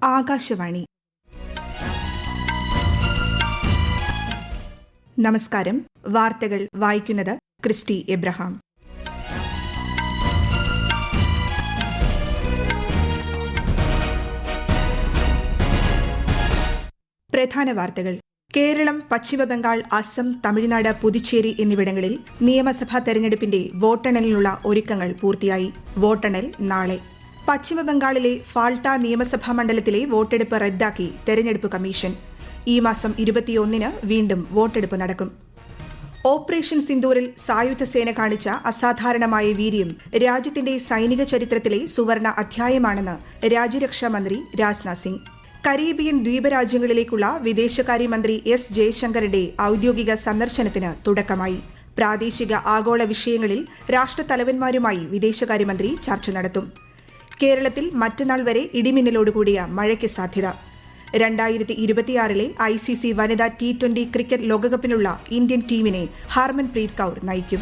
ആകാശവാണി. നമസ്കാരം. വാർത്തകൾ വായിക്കുന്നത് ക്രിസ്റ്റി എബ്രഹാം. പ്രധാന വാർത്തകൾ. കേരളം, പശ്ചിമബംഗാൾ, അസം, തമിഴ്നാട്, പുതുച്ചേരി എന്നിവിടങ്ങളിൽ നിയമസഭാ തെരഞ്ഞെടുപ്പിന്റെ വോട്ടെണ്ണലിനുള്ള ഒരുക്കങ്ങൾ പൂർത്തിയായി. വോട്ടെണ്ണൽ നാളെ. പശ്ചിമബംഗാളിലെ ഫാൾട്ട നിയമസഭാ മണ്ഡലത്തിലെ വോട്ടെടുപ്പ് റദ്ദാക്കി തെരഞ്ഞെടുപ്പ് കമ്മീഷൻ. ഈ മാസം 21-ന് വീണ്ടും വോട്ടെടുപ്പ് നടക്കും. ഓപ്പറേഷൻ സിന്ദൂറിൽ സായുധ സേന കാണിച്ച അസാധാരണമായ വീര്യം രാജ്യത്തിന്റെ സൈനിക ചരിത്രത്തിലെ സുവർണ അധ്യായമാണെന്ന് രാജ്യരക്ഷാ മന്ത്രി രാജ്നാഥ് സിംഗ്. കരീബിയൻ ദ്വീപരാജ്യങ്ങളിലേക്കുള്ള വിദേശകാര്യമന്ത്രി എസ് ജയശങ്കറിന്റെ ഔദ്യോഗിക സന്ദർശനത്തിന് തുടക്കമായി. പ്രാദേശിക ആഗോള വിഷയങ്ങളിൽ രാഷ്ട്രത്തലവന്മാരുമായി വിദേശകാര്യമന്ത്രി ചർച്ച നടത്തും. കേരളത്തിൽ മറ്റന്നാൾ വരെ ഇടിമിന്നലോടുകൂടിയ മഴയ്ക്ക് സാധ്യത. 2026 ICC വനിതാ T20 ക്രിക്കറ്റ് ലോകകപ്പിനുള്ള ഇന്ത്യൻ ടീമിനെ ഹർമൻപ്രീത് കൌർ നയിക്കും.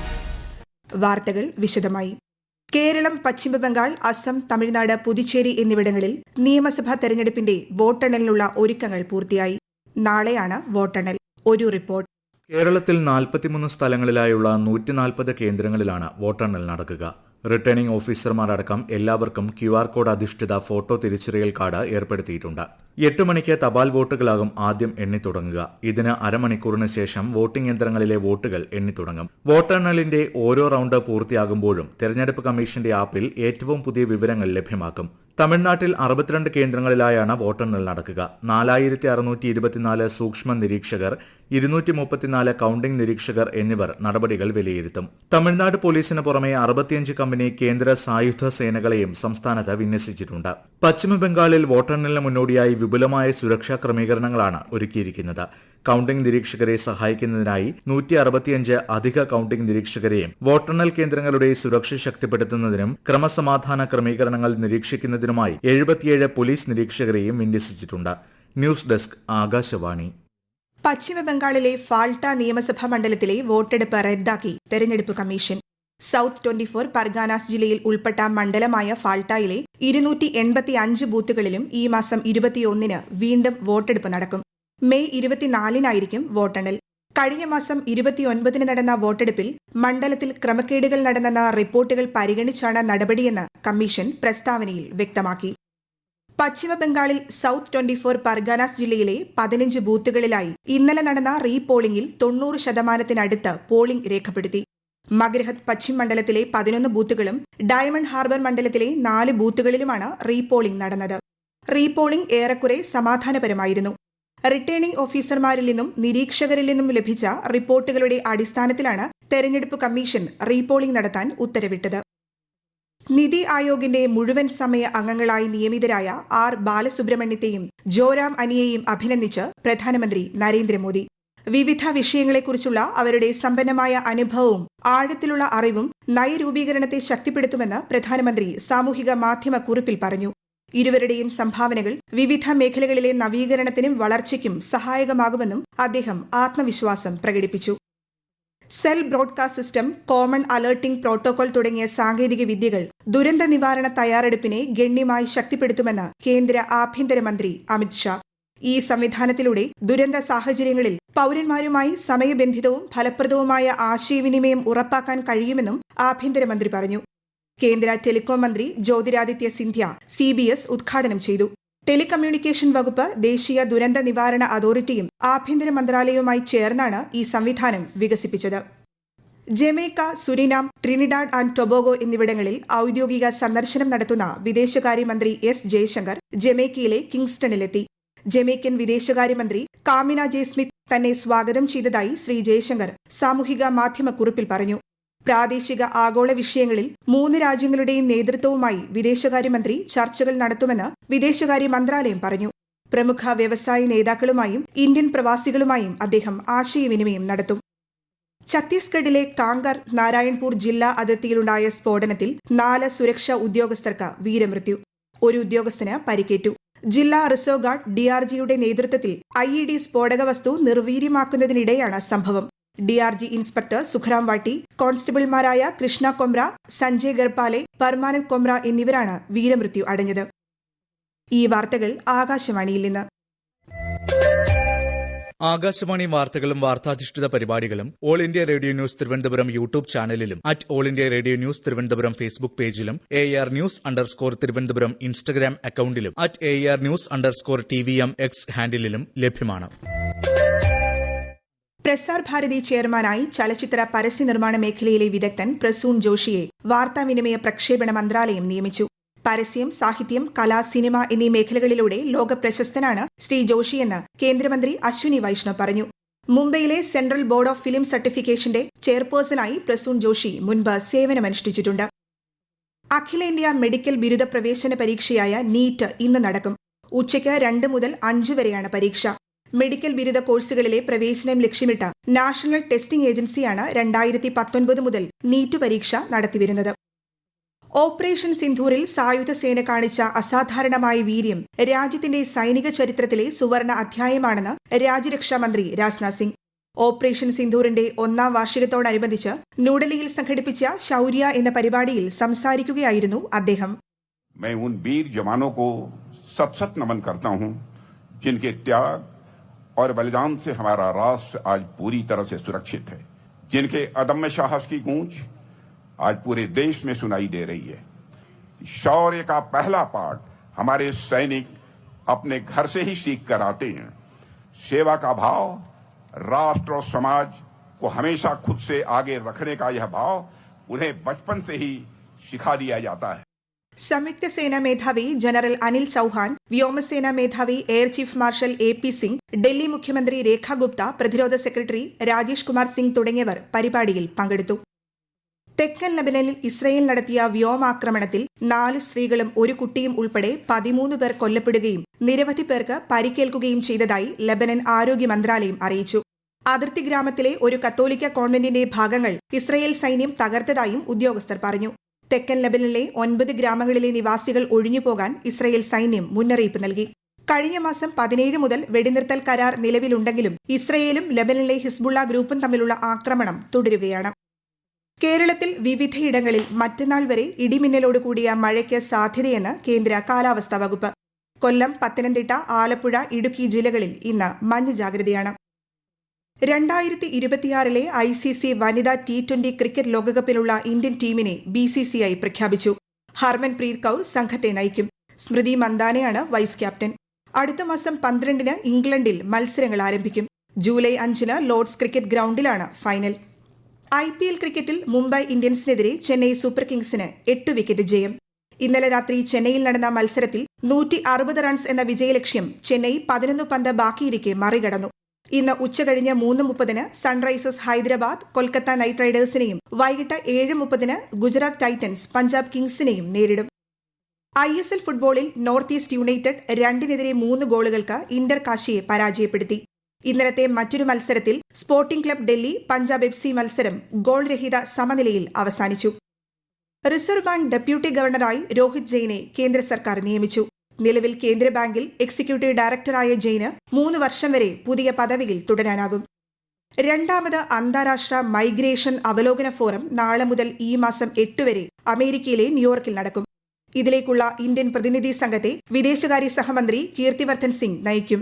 വാർത്തകൾ വിശദമായി. കേരളം, പശ്ചിമബംഗാൾ, അസം, തമിഴ്നാട്, പുതുച്ചേരി എന്നിവിടങ്ങളിൽ നിയമസഭാ തെരഞ്ഞെടുപ്പിന്റെ വോട്ടെണ്ണലിനുള്ള ഒരുക്കങ്ങൾ പൂർത്തിയായി. നാളെയാണ് വോട്ടെണ്ണൽ. ഒരു റിപ്പോർട്ട്. കേരളത്തിൽ 43 സ്ഥലങ്ങളിലായുള്ള 140 കേന്ദ്രങ്ങളിലാണ് വോട്ടെണ്ണൽ നടക്കുക. റിട്ടേണിംഗ് ഓഫീസർമാരടക്കം എല്ലാവർക്കും QR കോഡ് അധിഷ്ഠിത ഫോട്ടോ തിരിച്ചറിയൽ കാർഡ് ഏർപ്പെടുത്തിയിട്ടുണ്ട്. 8 മണിക്ക് തപാൽ വോട്ടുകളാകും ആദ്യം എണ്ണിത്തുടങ്ങുക. ഇതിന് അരമണിക്കൂറിന് ശേഷം വോട്ടിംഗ് യന്ത്രങ്ങളിലെ വോട്ടുകൾ എണ്ണിത്തുടങ്ങും. വോട്ടെണ്ണലിന്റെ ഓരോ റൌണ്ട് പൂർത്തിയാകുമ്പോഴും തെരഞ്ഞെടുപ്പ് കമ്മീഷന്റെ ആപ്പിൽ ഏറ്റവും പുതിയ വിവരങ്ങൾ ലഭ്യമാക്കും. തമിഴ്നാട്ടിൽ 62 കേന്ദ്രങ്ങളിലായാണ് വോട്ടെണ്ണൽ നടക്കുക. 4624 സൂക്ഷ്മ നിരീക്ഷകർ, 234 കൌണ്ടിംഗ് നിരീക്ഷകർ എന്നിവർ നടപടികൾ വിലയിരുത്തും. തമിഴ്നാട് പോലീസിന് പുറമെ 65 കമ്പനി കേന്ദ്ര സായുധ സേനകളെയും സംസ്ഥാനത്ത് വിന്യസിച്ചിട്ടുണ്ട്. പശ്ചിമബംഗാളിൽ വോട്ടെണ്ണലിന് മുന്നോടിയായി വിപുലമായ സുരക്ഷാ ക്രമീകരണങ്ങളാണ് ഒരുക്കിയിരിക്കുന്നത്. കൌണ്ടിംഗ് നിരീക്ഷകരെ സഹായിക്കുന്നതിനായി 165 അധിക കൌണ്ടിംഗ് നിരീക്ഷകരെയും വോട്ടെണ്ണൽ കേന്ദ്രങ്ങളുടെ സുരക്ഷ ശക്തിപ്പെടുത്തുന്നതിനും ക്രമസമാധാന ക്രമീകരണങ്ങൾ നിരീക്ഷിക്കുന്നതിനുമായി 77 പോലീസ് നിരീക്ഷകരെയും വിന്യസിച്ചിട്ടുണ്ട്. News desk, Akashvani. പശ്ചിമബംഗാളിലെ ഫാൾട്ട നിയമസഭാ മണ്ഡലത്തിലെ വോട്ടെടുപ്പ് റദ്ദാക്കി തെരഞ്ഞെടുപ്പ് കമ്മീഷൻ. സൌത്ത് 24 പർഗാനാസ് ജില്ലയിൽ ഉൾപ്പെട്ട മണ്ഡലമായ ഫാൾട്ടയിലെ 285 ബൂത്തുകളിലും ഈ മാസം 21-ന് വീണ്ടും വോട്ടെടുപ്പ് നടക്കും. മെയ് 24-നായിരിക്കും വോട്ടെണ്ണൽ. കഴിഞ്ഞ മാസം 29-ന് നടന്ന വോട്ടെടുപ്പിൽ മണ്ഡലത്തിൽ ക്രമക്കേടുകൾ നടന്നെന്ന റിപ്പോർട്ടുകൾ പരിഗണിച്ചാണ് നടപടിയെന്ന് കമ്മീഷൻ പ്രസ്താവനയിൽ വ്യക്തമാക്കി. പശ്ചിമബംഗാളിൽ സൌത്ത് 24 പർഗാനാസ് ജില്ലയിലെ 15 ബൂത്തുകളിലായി ഇന്നലെ നടന്ന റീപോളിംഗിൽ 90% പോളിംഗ് രേഖപ്പെടുത്തി. മഗ്രഹത് പശ്ചിം മണ്ഡലത്തിലെ 11 ബൂത്തുകളും ഡയമണ്ട് ഹാർബർ മണ്ഡലത്തിലെ 4 ബൂത്തുകളിലുമാണ് റീപോളിംഗ് നടന്നത്. റീപോളിംഗ് ഏറെക്കുറെ സമാധാനപരമായിരുന്നു. റിട്ടേണിംഗ് ഓഫീസർമാരിൽ നിന്നും നിരീക്ഷകരിൽ നിന്നും ലഭിച്ച റിപ്പോർട്ടുകളുടെ അടിസ്ഥാനത്തിലാണ് തെരഞ്ഞെടുപ്പ് കമ്മീഷൻ റീപോളിംഗ് നടത്താൻ ഉത്തരവിട്ടത്. നിതി ആയോഗിന്റെ മുഴുവൻ സമയ അംഗങ്ങളായി നിയമിതരായ ആർ ബാലസുബ്രഹ്മണ്യത്തെയും ജോറാം അനിയെയും അഭിനന്ദിച്ച് പ്രധാനമന്ത്രി നരേന്ദ്രമോദി. വിവിധ വിഷയങ്ങളെക്കുറിച്ചുള്ള അവരുടെ സമ്പന്നമായ അനുഭവവും ആഴത്തിലുള്ള അറിവും നയരൂപീകരണത്തെ ശക്തിപ്പെടുത്തുമെന്ന് പ്രധാനമന്ത്രി സാമൂഹിക മാധ്യമ കുറിപ്പിൽ പറഞ്ഞു. ഇരുവരുടെയും സംഭാവനകൾ വിവിധ മേഖലകളിലെ നവീകരണത്തിനും വളർച്ചയ്ക്കും സഹായകമാകുമെന്നും അദ്ദേഹം ആത്മവിശ്വാസം പ്രകടിപ്പിച്ചു. Cell broadcast system, common alerting protocol തുടങ്ങിയ സാങ്കേതിക വിദ്യകൾ ദുരന്ത നിവാരണ തയ്യാറെടുപ്പിനെ ഗണ്യമായി ശക്തിപ്പെടുത്തുമെന്ന് കേന്ദ്ര ആഭ്യന്തരമന്ത്രി അമിത്ഷാ. ഈ സംവിധാനത്തിലൂടെ ദുരന്ത സാഹചര്യങ്ങളിൽ പൌരന്മാരുമായി സമയബന്ധിതവും ഫലപ്രദവുമായ ആശയവിനിമയം ഉറപ്പാക്കാൻ കഴിയുമെന്നും ആഭ്യന്തരമന്ത്രി പറഞ്ഞു. കേന്ദ്ര ടെലികോം മന്ത്രി ജ്യോതിരാദിത്യ സിന്ധ്യ CBS ഉദ്ഘാടനം ചെയ്തു. ടെലികമ്മ്യൂണിക്കേഷൻ വകുപ്പ്, ദേശീയ ദുരന്ത നിവാരണ അതോറിറ്റിയും ആഭ്യന്തര മന്ത്രാലയവുമായി ചേർന്നാണ് ഈ സംവിധാനം വികസിപ്പിച്ചത്. Jamaica, Suriname, Trinidad and Tobago എന്നിവിടങ്ങളിൽ ഔദ്യോഗിക സന്ദർശനം നടത്തുന്ന വിദേശകാര്യമന്ത്രി എസ് ജയശങ്കർ ജമൈക്കയിലെ കിങ്സ്റ്റണിലെത്തി. ജമൈക്കൻ വിദേശകാര്യമന്ത്രി കാമിന ജെ സ്മിത്ത് തന്നെ സ്വാഗതം ചെയ്തതായി ശ്രീ ജയശങ്കർ സാമൂഹിക മാധ്യമ കുറിപ്പിൽ പറഞ്ഞു. പ്രാദേശിക ആഗോള വിഷയങ്ങളിൽ 3 രാജ്യങ്ങളുടെയും നേതൃത്വവുമായി വിദേശകാര്യമന്ത്രി ചർച്ചകൾ നടത്തുമെന്ന് വിദേശകാര്യ മന്ത്രാലയം പറഞ്ഞു. പ്രമുഖ വ്യവസായ നേതാക്കളുമായും ഇന്ത്യൻ പ്രവാസികളുമായും അദ്ദേഹം ആശയവിനിമയം നടത്തും. ഛത്തീസ്ഗഡിലെ കാങ്കർ, നാരായൺപൂർ ജില്ലാ അതിർത്തിയിലുണ്ടായ സ്ഫോടനത്തിൽ 4 സുരക്ഷാ ഉദ്യോഗസ്ഥർക്ക് വീരമൃത്യു. ഒരു ഉദ്യോഗസ്ഥന് പരിക്കേറ്റു. ജില്ലാ റിസർവ് ഗാർഡ് DRGയുടെ നേതൃത്വത്തിൽ IED സ്ഫോടക വസ്തു നിർവീര്യമാക്കുന്നതിനിടെയാണ് സംഭവം. DRG ഇൻസ്പെക്ടർ സുഖറാം വാട്ടി, കോൺസ്റ്റബിൾമാരായ കൃഷ്ണ കൊമ്ര, സഞ്ജയ് ഗർപാലെ, പർമാനന്ദ് കൊമ്ര എന്നിവരാണ് വീരമൃത്യു അടഞ്ഞത്. ഈ വാർത്തകൾ ആകാശവാണിയിൽ നിന്ന്. ആകാശവാണി വാർത്തകളും വാർത്താധിഷ്ഠിത പരിപാടികളും All India Radio News Thiruvananthapuram YouTube ചാനലിലും All India Radio News Thiruvananthapuram Facebook പേജിലും AR News_ തിരുവനന്തപുരം ഇൻസ്റ്റഗ്രാം അക്കൌണ്ടിലും AR News_TVM X ഹാൻഡിലും ലഭ്യമാണ്. പ്രസാർ ഭാരതി ചെയർമാനായി ചലച്ചിത്ര പരസ്യ നിർമ്മാണ മേഖലയിലെ വിദഗ്ധൻ പ്രസൂൺ ജോഷിയെ വാർത്താവിനിമയ പ്രക്ഷേപണ മന്ത്രാലയം നിയമിച്ചു. പരസ്യം, സാഹിത്യം, കല, സിനിമ എന്നീ മേഖലകളിലൂടെ ലോക പ്രശസ്തനാണ് ശ്രീ ജോഷിയെന്ന് കേന്ദ്രമന്ത്രി അശ്വിനി വൈഷ്ണവ് പറഞ്ഞു. മുംബൈയിലെ സെൻട്രൽ ബോർഡ് ഓഫ് ഫിലിം സർട്ടിഫിക്കേഷന്റെ ചെയർപേഴ്സണായി പ്രസൂൺ ജോഷി മുൻപ് സേവനമനുഷ്ഠിച്ചിട്ടുണ്ട്. അഖിലേന്ത്യാ മെഡിക്കൽ ബിരുദ പ്രവേശന പരീക്ഷയായ നീറ്റ് ഇന്ന് നടക്കും. ഉച്ചയ്ക്ക് 2 മുതൽ 5 വരെയാണ് പരീക്ഷ. മെഡിക്കൽ ബിരുദ കോഴ്സുകളിലെ പ്രവേശനം ലക്ഷ്യമിട്ട് നാഷണൽ ടെസ്റ്റിംഗ് ഏജൻസിയാണ് 2019 മുതൽ നീറ്റ് പരീക്ഷ നടത്തിവരുന്നത്. ഓപ്പറേഷൻ സിന്ധൂരിൽ സായുധ സേന കാണിച്ച അസാധാരണമായ വീര്യം രാജ്യത്തിന്റെ സൈനിക ചരിത്രത്തിലെ സുവർണ അധ്യായമാണെന്ന് രാജ്യരക്ഷാമന്ത്രി രാജ്നാഥ് സിംഗ്. ഓപ്പറേഷൻ സിന്ധൂറിന്റെ 1ാം വാർഷികത്തോടനുബന്ധിച്ച് ന്യൂഡൽഹിയിൽ സംഘടിപ്പിച്ച ശൌര്യ എന്ന പരിപാടിയിൽ സംസാരിക്കുകയായിരുന്നു അദ്ദേഹം. मैं उन वीर जवानों को सत नमन करता हूं जिनके त्याग और बलिदान से हमारा राष्ट्र आज पूरी तरह से सुरक्षित है, जिनके अदम्य साहस की गूंज आज पूरे देश में सुनाई दे रही है. शौर्य का पहला पाठ हमारे सैनिक अपने घर से ही सीख कर आते हैं. सेवा का भाव, राष्ट्र और समाज को हमेशा खुद से आगे रखने का यह भाव उन्हें बचपन से ही सिखा दिया जाता है. സംയുക്ത സേനാ മേധാവി ജനറൽ അനിൽ ചൌഹാൻ, വ്യോമസേനാ മേധാവി air chief marshal AP Singh, Delhi മുഖ്യമന്ത്രി രേഖ ഗുപ്ത, പ്രതിരോധ സെക്രട്ടറി രാജേഷ് കുമാർ സിംഗ് തുടങ്ങിയവർ പരിപാടിയിൽ പങ്കെടുത്തു. തെക്കൻ ലബനനിൽ ഇസ്രയേൽ നടത്തിയ വ്യോമാക്രമണത്തിൽ 4 സ്ത്രീകളും 1 കുട്ടിയും ഉൾപ്പെടെ 13 പേർ കൊല്ലപ്പെടുകയും നിരവധി പേർക്ക് പരിക്കേൽക്കുകയും ചെയ്തതായി ലബനൻ ആരോഗ്യ മന്ത്രാലയം അറിയിച്ചു. അതിർത്തി ഗ്രാമത്തിലെ ഒരു കത്തോലിക്ക കോൺവെന്റിന്റെ ഭാഗങ്ങൾ ഇസ്രയേൽ സൈന്യം തകർത്തതായും ഉദ്യോഗസ്ഥർ പറഞ്ഞു. തെക്കൻ ലബനനിലെ 9 ഗ്രാമങ്ങളിലെ നിവാസികൾ ഒഴിഞ്ഞുപോകാൻ ഇസ്രയേൽ സൈന്യം മുന്നറിയിപ്പ് നൽകി. കഴിഞ്ഞ മാസം 17 മുതൽ വെടിനിർത്തൽ കരാർ നിലവിലുണ്ടെങ്കിലും ഇസ്രയേലും ലബനനിലെ ഹിസ്ബുള്ള ഗ്രൂപ്പും തമ്മിലുള്ള ആക്രമണം തുടരുകയാണ്. കേരളത്തിൽ വിവിധയിടങ്ങളിൽ മറ്റന്നാൾ വരെ ഇടിമിന്നലോട് കൂടിയ മഴയ്ക്ക് സാധ്യതയെന്ന് കേന്ദ്ര കാലാവസ്ഥാ വകുപ്പ്. കൊല്ലം, പത്തനംതിട്ട, ആലപ്പുഴ, ഇടുക്കി ജില്ലകളിൽ ഇന്ന് മഞ്ഞ ജാഗ്രതയാണ്. 2026 ICC വനിതാ T20 ക്രിക്കറ്റ് ലോകകപ്പിലുള്ള ഇന്ത്യൻ ടീമിനെ BCCI പ്രഖ്യാപിച്ചു. ഹർമൻപ്രീത് കൌർ സംഘത്തെ നയിക്കും. സ്മൃതി മന്ദാനയാണ് വൈസ് ക്യാപ്റ്റൻ. അടുത്ത മാസം 12-ന് ഇംഗ്ലണ്ടിൽ മത്സരങ്ങൾ ആരംഭിക്കും. ജൂലൈ 5-ന് ലോർഡ്സ് ക്രിക്കറ്റ് ഗ്രൌണ്ടിലാണ് ഫൈനൽ. IPL ക്രിക്കറ്റിൽ മുംബൈ ഇന്ത്യൻസിനെതിരെ ചെന്നൈ സൂപ്പർ കിങ്സിന് 8 വിക്കറ്റ് ജയം. ഇന്നലെ രാത്രി ചെന്നൈയിൽ നടന്ന മത്സരത്തിൽ 160 റൺസ് എന്ന വിജയലക്ഷ്യം ചെന്നൈ 11 പന്ത് ബാക്കിയിരിക്കെ മറികടന്നു. ഇന്ന് ഉച്ചകഴിഞ്ഞ് 3:30-ന് സൺറൈസേഴ്സ് ഹൈദരാബാദ് കൊൽക്കത്ത നൈറ്റ് റൈഡേഴ്സിനെയും വൈകിട്ട് 7:30-ന് ഗുജറാത്ത് ടൈറ്റൻസ് പഞ്ചാബ് കിങ്സിനെയും നേരിടും. ISL ഫുട്ബോളിൽ നോർത്ത് ഈസ്റ്റ് യുണൈറ്റഡ് 2-3 ഗോളുകൾക്ക് ഇന്റർ കാശിയെ പരാജയപ്പെടുത്തി. ഇന്നലത്തെ മറ്റൊരു മത്സരത്തിൽ sporting club Delhi Punjab FC മത്സരം ഗോൾ രഹിത സമനിലയിൽ അവസാനിച്ചു. റിസർവ് ബാങ്ക് ഡെപ്യൂട്ടി ഗവർണറായി രോഹിത് ജെയിനെ കേന്ദ്ര സർക്കാർ നിയമിച്ചു. നിലവിൽ കേന്ദ്ര ബാങ്കിൽ എക്സിക്യൂട്ടീവ് ഡയറക്ടറായ ജെയിന് 3 വർഷം വരെ പുതിയ പദവിയിൽ തുടരാനാകും. 2ാമത് അന്താരാഷ്ട്ര മൈഗ്രേഷൻ അവലോകന ഫോറം നാളെ മുതൽ ഈ മാസം 8 വരെ അമേരിക്കയിലെ ന്യൂയോർക്കിൽ നടക്കും. ഇതിലേക്കുള്ള ഇന്ത്യൻ പ്രതിനിധി സംഘത്തെ വിദേശകാര്യ സഹമന്ത്രി കീർത്തിവർദ്ധൻ സിംഗ് നയിക്കും.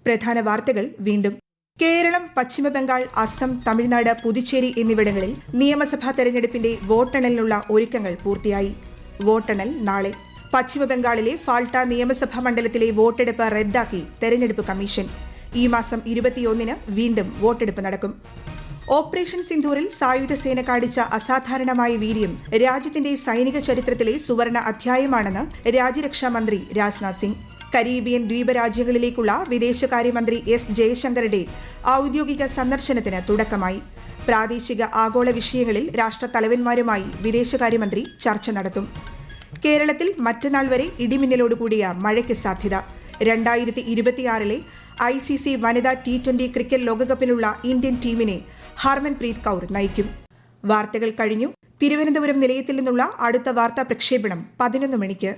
പ്രധാന വാർത്തകൾ വീണ്ടും. കേരളം, പശ്ചിമബംഗാൾ, അസം, തമിഴ്നാട്, പുതുച്ചേരി എന്നിവിടങ്ങളിൽ നിയമസഭാ തെരഞ്ഞെടുപ്പിന്റെ വോട്ടെണ്ണലിനുള്ള ഒരുക്കങ്ങൾ പൂർത്തിയായി. വോട്ടെണ്ണൽ നാളെ. പശ്ചിമബംഗാളിലെ ഫാൾട്ട നിയമസഭാ മണ്ഡലത്തിലെ വോട്ടെടുപ്പ് റദ്ദാക്കി തെരഞ്ഞെടുപ്പ് കമ്മീഷൻ. ഈ മാസം 21-ന് വീണ്ടും വോട്ടെടുപ്പ് നടക്കും. ഓപ്പറേഷൻ സിന്ധൂരിൽ സായുധ സേന കാണിച്ച അസാധാരണമായ വീര്യം രാജ്യത്തിന്റെ സൈനിക ചരിത്രത്തിലെ സുവർണ അധ്യായമാണെന്ന് രാജ്യരക്ഷാമന്ത്രി രാജ്നാഥ് സിംഗ്. കരീബിയൻ ദ്വീപരാജ്യങ്ങളിലേക്കുള്ള വിദേശകാര്യമന്ത്രി S ജയശങ്കറുടെ ഔദ്യോഗിക സന്ദർശനത്തിന് തുടക്കമായി. പ്രാദേശിക ആഗോള വിഷയങ്ങളിൽ രാഷ്ട്രത്തലവന്മാരുമായി വിദേശകാര്യമന്ത്രി ചർച്ച നടത്തും. കേരളത്തിൽ മറ്റന്നാൾ വരെ ഇടിമിന്നലോടുകൂടിയ മഴയ്ക്ക് സാധ്യത. 2026 ICC വനിതാ T20 ക്രിക്കറ്റ് ലോകകപ്പിലുള്ള ഇന്ത്യൻ ടീമിനെ ഹർമൻപ്രീത് കൌർ നയിക്കും. വാർത്തകൾ കഴിഞ്ഞു. തിരുവനന്തപുരം നിലയത്തിൽ നിന്നുള്ള അടുത്ത വാർത്താ പ്രക്ഷേപണം 11 മണിക്ക്.